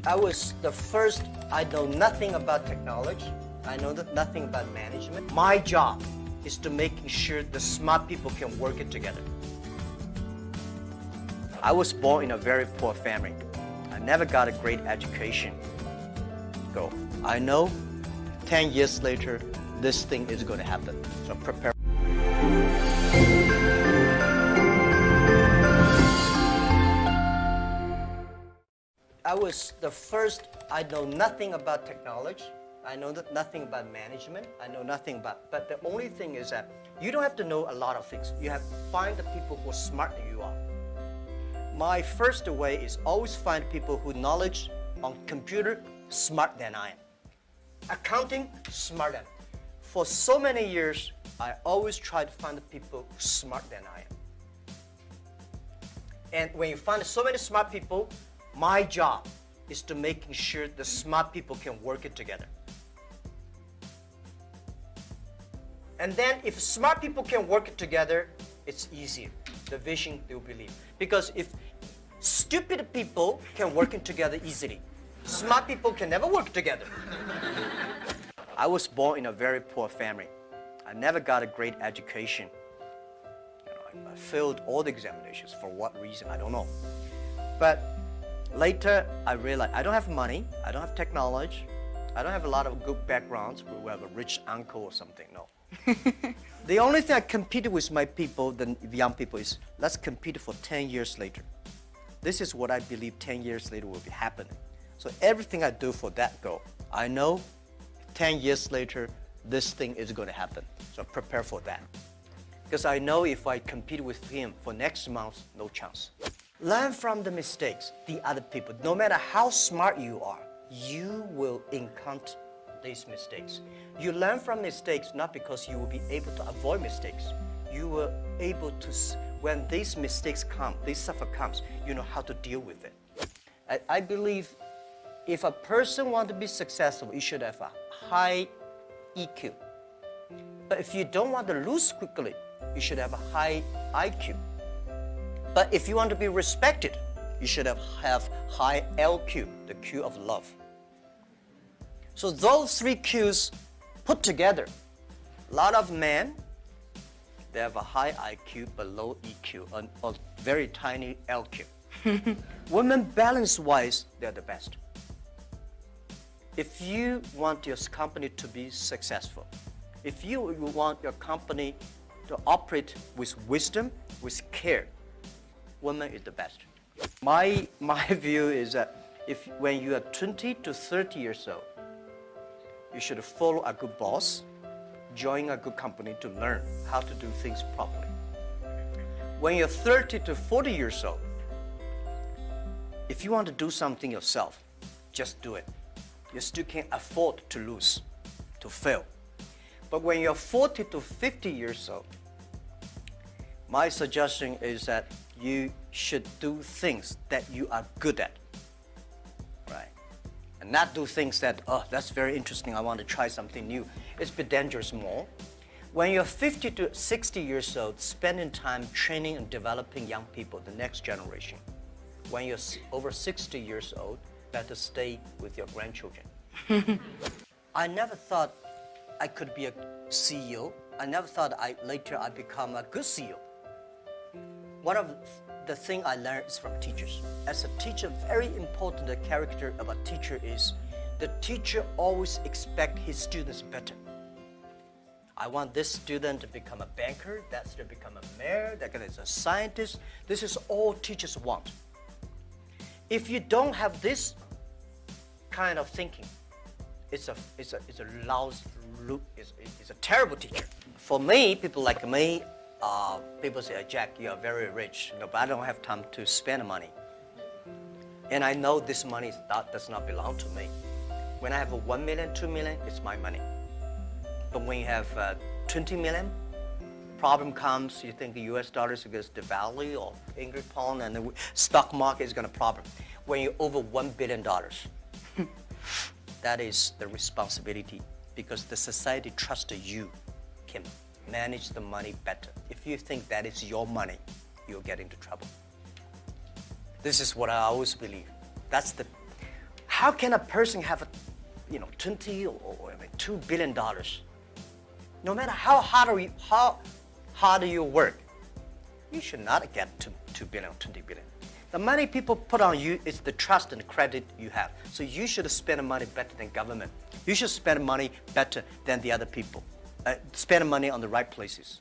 I was the first. I know nothing about technology. I know nothing about management. My job is to making sure the smart people can work it together. I was born in a very poor family. I never got a great education. So I know 10 years later, this thing is going to happen. So prepare. I was the first. I know nothing about technology. I know nothing about management. I know nothing about, but the only thing is that you don't have to know a lot of things. You have to find the people who are smarter than you are. My first way is always find people who knowledge on computer smarter than I am. Accounting, smarter than. For so many years, I always try to find the people smarter than I am. And when you find so many smart people, my job is to making sure the smart people can work it together. And then if smart people can work it together, it's easier. The vision they will believe. Because if stupid people can work it together easily, smart people can never work together. I was born in a very poor family. I never got a great education. I failed all the examinations. For what reason, I don't know. But later, I realized I don't have money, I don't have technology, I don't have a lot of good backgrounds. We have a rich uncle or something, no. The only thing I competed with my people, the young people, is let's compete for 10 years later. This is what I believe 10 years later will be happening. So everything I do for that goal, I know 10 years later, this thing is going to happen. So prepare for that. Because I know if I compete with him for next month, no chance. Learn from the mistakes, the other people. No matter how smart you are, you will encounter these mistakes. You learn from mistakes not because you will be able to avoid mistakes. You will able to, when these mistakes come, this suffer comes, you know how to deal with it. I believe if a person wants to be successful, you should have a high EQ. But if you don't want to lose quickly, you should have a high IQ. But if you want to be respected, you should have high LQ, the Q of love. So those three Qs put together, a lot of men, they have a high IQ but low EQ, and a very tiny LQ. Women, balance-wise, they're the best. If you want your company to be successful, if you want your company to operate with wisdom, with care, women is the best. My view is that when you are 20 to 30 years old, you should follow a good boss, join a good company to learn how to do things properly. When you're 30 to 40 years old, if you want to do something yourself, just do it. You still can't afford to lose, to fail. But when you're 40 to 50 years old, my suggestion is that you should do things that you are good at, right? And not do things that, oh, that's very interesting, I want to try something new. It's a bit dangerous more. When you're 50 to 60 years old, spending time training and developing young people, the next generation. When you're over 60 years old, better stay with your grandchildren. I never thought I could be a CEO. I never thought later I'd become a good CEO. One of the things I learned is from teachers. As a teacher, very important character of a teacher is the teacher always expects his students better. I want this student to become a banker, that student to become a mayor, that guy is a scientist. This is all teachers want. If you don't have this kind of thinking, it's a terrible teacher. For me, people like me, people say, Jack, you are very rich, but I don't have time to spend money. And I know this money does not belong to me. When I have 1 million, 2 million, it's my money. But when you have 20 million, problem comes, you think the US dollar is going to devalue or English pound and the stock market is going to problem. When you're over $1 billion, that is the responsibility because the society trusts you can manage the money better. If you think that is your money, you'll get into trouble. This is what I always believe. That's the how can a person have, 20 or $2 billion? No matter how hard you work, you should not get to 2 billion or 20 billion. The money people put on you is the trust and credit you have. So you should spend money better than government. You should spend money better than the other people. Spend money on the right places.